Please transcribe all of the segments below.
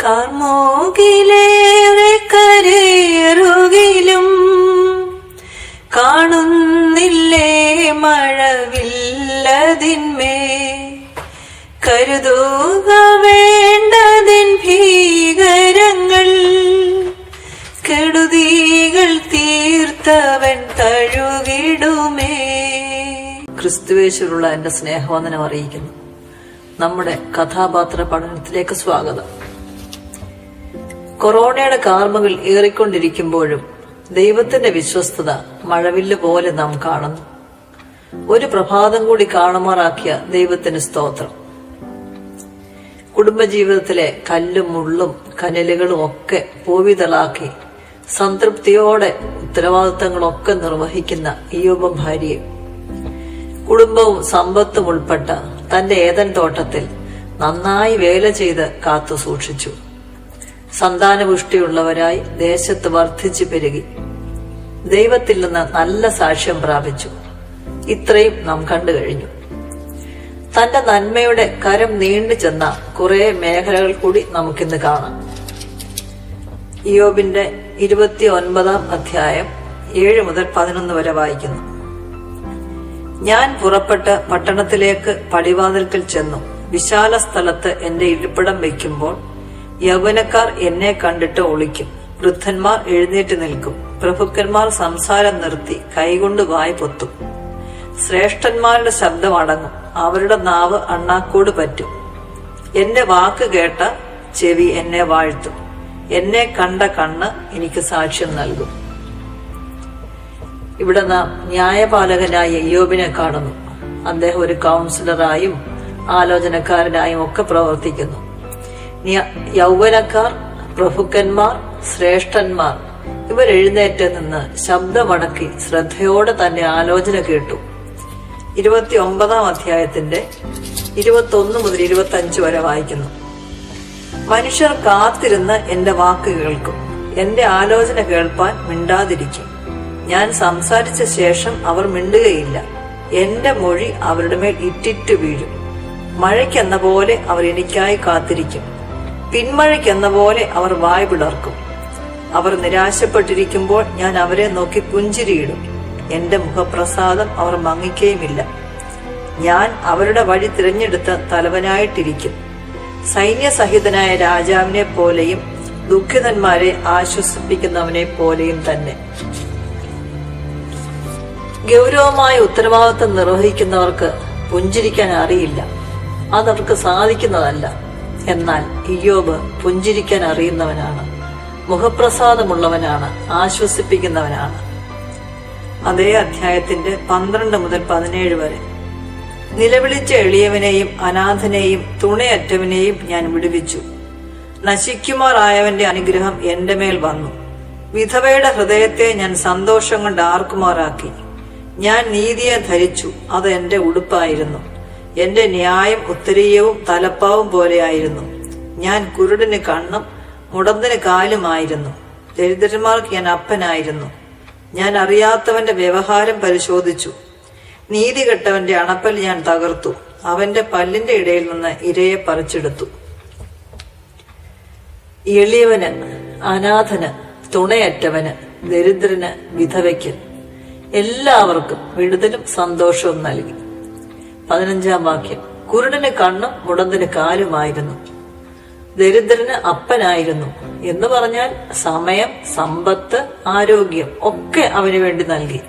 കാർമോകിലേറെ കരേറുകിലും കാണുന്നില്ലേ മഴവില്ലതിന്മേ കരുതുക വേണ്ടതിൻ ഭീകരങ്ങൾ കെടുതികൾ തീർത്തവൻ തഴുകിടുമേ. ക്രിസ്തുവേശുള്ള എന്റെ സ്നേഹവന്ദനം അറിയിക്കുന്നു. നമ്മുടെ കഥാപാത്ര പഠനത്തിലേക്ക് സ്വാഗതം. കൊറോണയുടെ കാർമകൾ ഏറിക്കൊണ്ടിരിക്കുമ്പോഴും ദൈവത്തിന്റെ വിശ്വസ്തത മഴവില്ല് പോലെ നാം കാണുന്നു. ഒരു പ്രഭാതം കൂടി കാണുമാറാക്കിയ ദൈവത്തിന് സ്തോത്രം. കുടുംബജീവിതത്തിലെ കല്ലും മുള്ളും കനലുകളും ഒക്കെ പൂവിതളാക്കി സംതൃപ്തിയോടെ ഉത്തരവാദിത്തങ്ങളൊക്കെ നിർവഹിക്കുന്ന ഇയ്യോബ് ഭാര്യയെ കുടുംബവും സമ്പത്തും ഉൾപ്പെട്ട തന്റെ ഏദൻ തോട്ടത്തിൽ നന്നായി വേല ചെയ്ത് കാത്തു സൂക്ഷിച്ചു. സന്താനപുഷ്ടിയുള്ളവരായി ദേശത്ത് വർദ്ധിച്ചു പെരുകി. ദൈവത്തിൽ നിന്ന് നല്ല സാക്ഷ്യം പ്രാപിച്ചു. ഇത്രയും നാം കണ്ടു കഴിഞ്ഞു. തന്റെ നന്മയുടെ കരം നീണ്ടു ചെന്ന കുറെ മേഖലകൾ കൂടി നമുക്കിന്ന് കാണാം. ഇയ്യോബിന്റെ 29-ാം അധ്യായം 7 മുതൽ 11 വരെ വായിക്കുന്നു. ഞാൻ പുറപ്പെട്ട് പട്ടണത്തിലേക്ക് പടിവാതിൽക്കൽ ചെന്നു. വിശാല സ്ഥലത്ത് എന്റെ ഇരിപ്പിടം വയ്ക്കുമ്പോൾ യൗവനക്കാർ എന്നെ കണ്ടിട്ട് ഒളിക്കും. വൃദ്ധന്മാർ എഴുന്നേറ്റ് നിൽക്കും. പ്രഭുക്കന്മാർ സംസാരം നിർത്തി കൈകൊണ്ട് വായ് പൊത്തും. ശ്രേഷ്ഠന്മാരുടെ ശബ്ദം അടങ്ങും. അവരുടെ നാവ് അണ്ണാക്കോട് പറ്റും. എന്റെ വാക്ക് കേട്ട ചെവി എന്നെ വാഴ്ത്തും. എന്നെ കണ്ട കണ്ണ് എനിക്ക് സാക്ഷ്യം നൽകും. ഇവിടെ നാം ന്യായപാലകനായ ഇയ്യോബിനെ കാണുന്നു. അദ്ദേഹം ഒരു കൗൺസിലറായും ആലോചനക്കാരനായും ഒക്കെ പ്രവർത്തിക്കുന്നു. യൗവനക്കാർ, പ്രഭുക്കന്മാർ, ശ്രേഷ്ഠന്മാർ ഇവരെഴുന്നേറ്റ് നിന്ന് ശബ്ദമടക്കി ശ്രദ്ധയോടെ തന്നെ ആലോചന കേട്ടു. 29-ാം അധ്യായത്തിന്റെ 21 മുതൽ 25 വരെ വായിക്കുന്നു. മനുഷ്യർ കാത്തിരുന്ന് എന്റെ വാക്ക് കേൾക്കും. എന്റെ ആലോചന കേൾപ്പാൻ മിണ്ടാതിരിക്കും. ഞാൻ സംസാരിച്ച ശേഷം അവർ മിണ്ടുകയില്ല. എന്റെ മൊഴി അവരുടെ മേൽ ഇറ്റിറ്റു വീഴും. മഴയ്ക്കെന്ന പോലെ അവർ എനിക്കായി കാത്തിരിക്കും. പിന്മഴയ്ക്കെന്ന പോലെ അവർ വായ് പിളർക്കും. അവർ നിരാശപ്പെട്ടിരിക്കുമ്പോൾ ഞാൻ അവരെ നോക്കി പുഞ്ചിരിയിടും. എന്റെ മുഖപ്രസാദം അവർ മങ്ങിക്കുകയുമില്ല. ഞാൻ അവരുടെ വഴി തിരഞ്ഞെടുത്ത തലവനായിട്ടിരിക്കും. സൈന്യസഹിതനായ രാജാവിനെ പോലെയും ദുഃഖിതന്മാരെ ആശ്വസിപ്പിക്കുന്നവനെ പോലെയും തന്നെ. ഗൗരവമായ ഉത്തരവാദിത്വം നിർവഹിക്കുന്നവർക്ക് പുഞ്ചിരിക്കാൻ അറിയില്ല. അതവർക്ക് സാധിക്കുന്നതല്ല. എന്നാൽ ഇയ്യോബ് പുഞ്ചിരിക്കാൻ അറിയുന്നവനാണ്, മുഖപ്രസാദമുള്ളവനാണ്, ആശ്വസിപ്പിക്കുന്നവനാണ്. അതേ അധ്യായത്തിന്റെ 12 മുതൽ 17 വരെ. നിലവിളിച്ച എളിയവനെയും അനാഥനെയും തുണയറ്റവനെയും ഞാൻ വിടുവിച്ചു. നശിക്കുമാറായവന്റെ അനുഗ്രഹം എന്റെ മേൽ വന്നു. വിധവയുടെ ഹൃദയത്തെ ഞാൻ സന്തോഷം കൊണ്ട് ആർക്കുമാറാക്കി. ഞാൻ നീതിയെ ധരിച്ചു, അത് എന്റെ ഉടുപ്പായിരുന്നു. എന്റെ ന്യായം ഉത്തരീയവും തലപ്പാവും പോലെയായിരുന്നു. ഞാൻ കുരുടന് കണ്ണും മുടന്തന് കാലുമായിരുന്നു. ദരിദ്രന്മാർക്ക് ഞാൻ അപ്പനായിരുന്നു. ഞാൻ അറിയാത്തവന്റെ വ്യവഹാരം പരിശോധിച്ചു. നീതി കെട്ടവന്റെ അണപ്പൽ ഞാൻ തകർത്തു. അവന്റെ പല്ലിന്റെ ഇടയിൽ നിന്ന് ഇരയെ പറിച്ചെടുത്തു. എളിയവന്, അനാഥന്, തുണയറ്റവന്, ദരിദ്രന്, വിധവയ്ക്ക് എല്ലാവർക്കും വിടുതലും സന്തോഷവും നൽകി. 15-ാം വാക്യം. കുരുടന് കണ്ണും മുടന്തന് കാലുമായിരുന്നു. ദരിദ്രന് അപ്പനായിരുന്നു എന്ന് പറഞ്ഞാൽ സമയം, സമ്പത്ത്, ആരോഗ്യം ഒക്കെ അവന് വേണ്ടി നൽകി.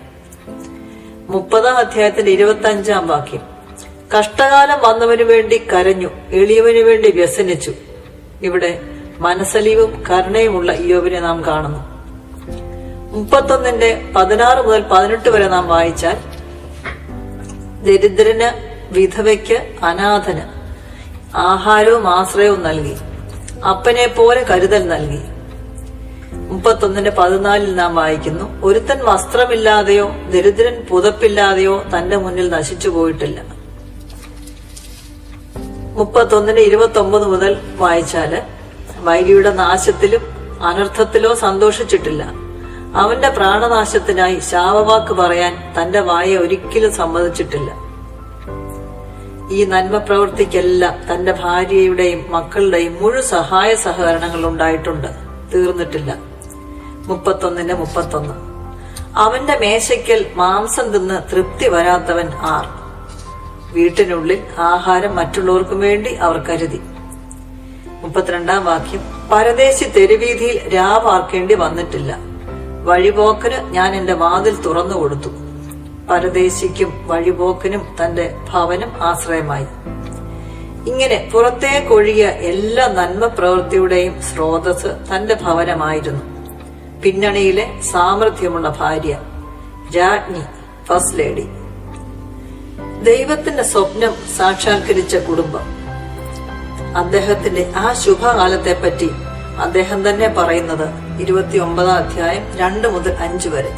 30-ാം അധ്യായത്തിന്റെ 25-ാം വാക്യം. കഷ്ടകാലം വന്നവനു വേണ്ടി കരഞ്ഞു, എളിയവനു വേണ്ടി വ്യസനിച്ചു. ഇവിടെ മനസ്സലിവും കരുണയുമുള്ള ഇയ്യോബിനെ നാം കാണുന്നു. 31-ന്റെ 16 മുതൽ 18 വരെ നാം വായിച്ചാൽ ദരിദ്രന്, വിധവയ്ക്ക്, അനാഥന് ആഹാരവും ആശ്രയവും നൽകി. അപ്പനെ പോലെ കരുതൽ നൽകി. 31-ന്റെ 14 നാം വായിക്കുന്നു. ഒരുത്തൻ വസ്ത്രമില്ലാതെയോ ദരിദ്രൻ പുതപ്പില്ലാതെയോ തന്റെ മുന്നിൽ നശിച്ചു പോയിട്ടില്ല. 31-ന്റെ 29 മുതൽ വായിച്ചാല് വൈരിയുടെ നാശത്തിലും അനർത്ഥത്തിലോ സന്തോഷിച്ചിട്ടില്ല. അവന്റെ പ്രാണനാശത്തിനായി ശാപവാക്ക് പറയാൻ തന്റെ വായെ ഒരിക്കലും സമ്മതിച്ചിട്ടില്ല. ഈ നന്മ പ്രവൃത്തിക്കെല്ലാം തന്റെ ഭാര്യയുടെയും മക്കളുടെയും മുഴുവൻ സഹായ സഹകരണങ്ങൾ ഉണ്ടായിട്ടുണ്ട്. തീർന്നിട്ടില്ല. 31:31 അവന്റെ മേശയ്ക്കൽ മാംസം തിന്ന് തൃപ്തി വരാത്തവൻ ആർ? വീട്ടിനുള്ളിൽ ആഹാരം മറ്റുള്ളവർക്കും വേണ്ടി അവർ കരുതി. 32 വാക്യം പരദേശി തെരുവീതിയിൽ രാവാർക്കേണ്ടി വന്നിട്ടില്ല. വഴിപോക്കന് ഞാൻ എന്റെ വാതിൽ തുറന്നു കൊടുത്തു. പരദേശിക്കും വഴിപോക്കനും തന്റെ ഭവനം ആശ്രയമായി. ഇങ്ങനെ പുറത്തേക്കൊഴുകിയ എല്ലാ നന്മ പ്രവൃത്തിയുടെയും സ്രോതസ് തന്റെ ഭവനമായിരുന്നു. പിന്നണിയിലെ സാമർഥ്യമുള്ള ഭാര്യ, രാജ്ഞി, ഫസ്റ്റ് ലേഡി. ദൈവത്തിന്റെ സ്വപ്നം സാക്ഷാത്കരിച്ച കുടുംബം. അദ്ദേഹത്തിന്റെ ആ ശുഭകാലത്തെപ്പറ്റി അദ്ദേഹം തന്നെ പറയുന്നത് 29 അധ്യായം 2 മുതൽ 5 വരെ.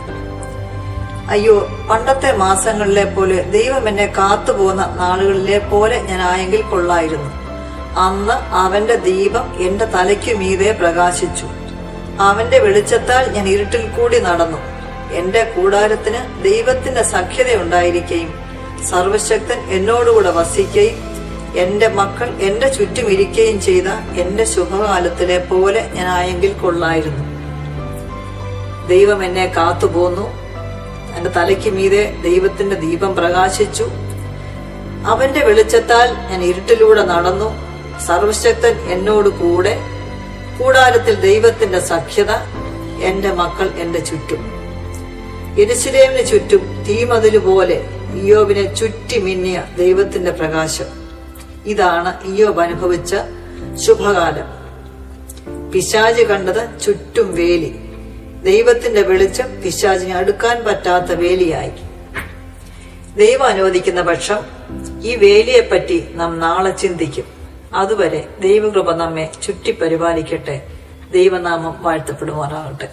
അയ്യോ, പണ്ടത്തെ മാസങ്ങളിലെ പോലെ ദൈവം എന്നെ കാത്തുപോകുന്ന നാളുകളിലെ പോലെ ഞാൻ ആയെങ്കിൽ കൊള്ളായിരുന്നു. അന്ന് അവന്റെ ദീപം എന്റെ തലയ്ക്കു മീതെ പ്രകാശിച്ചു. അവന്റെ വെളിച്ചത്താൽ ഞാൻ ഇരുട്ടിൽ കൂടി നടന്നു. എന്റെ കൂടാരത്തിന് ദൈവത്തിന്റെ സഖ്യതയുണ്ടായിരിക്കുകയും സർവശക്തൻ എന്നോടുകൂടെ വസിക്കുകയും എന്റെ മക്കൾ എന്റെ ചുറ്റും ഇരിക്കുകയും ചെയ്ത എന്റെ ശുഭകാലത്തിലെ പോലെ ഞാൻ ആയെങ്കിൽ കൊള്ളായിരുന്നു. ദൈവം എന്നെ കാത്തുപോന്നു. എന്റെ തലയ്ക്ക് മീതെ ദൈവത്തിന്റെ ദീപം പ്രകാശിച്ചു. അവന്റെ വെളിച്ചത്താൽ ഞാൻ ഇരുട്ടിലൂടെ നടന്നു. സർവശക്തൻ എന്നോട് കൂടെ. കൂടാരത്തിൽ ദൈവത്തിന്റെ സഖ്യത. എന്റെ മക്കൾ എന്റെ ചുറ്റും. യെരൂശലേമിന് ചുറ്റും തീമതിലുപോലെ ഇയ്യോബിനെ ചുറ്റി മിന്നിയ ദൈവത്തിന്റെ പ്രകാശം. ഇതാണ് ഇയ്യോബ് അനുഭവിച്ച ശുഭകാലം. പിശാച് കണ്ടത് ചുറ്റും വേലി. ദൈവത്തിന്റെ വെളിച്ചം പിശാചിനെ അടുക്കാൻ പറ്റാത്ത വേലിയായി. ദൈവം അനുവദിക്കുന്ന പക്ഷം ഈ വേലിയെപ്പറ്റി നാം നാളെ ചിന്തിക്കും. അതുവരെ ദൈവകൃപ നമ്മെ ചുറ്റി പരിപാലിക്കട്ടെ. ദൈവനാമം വാഴ്ത്തപ്പെടുമാറാകട്ടെ.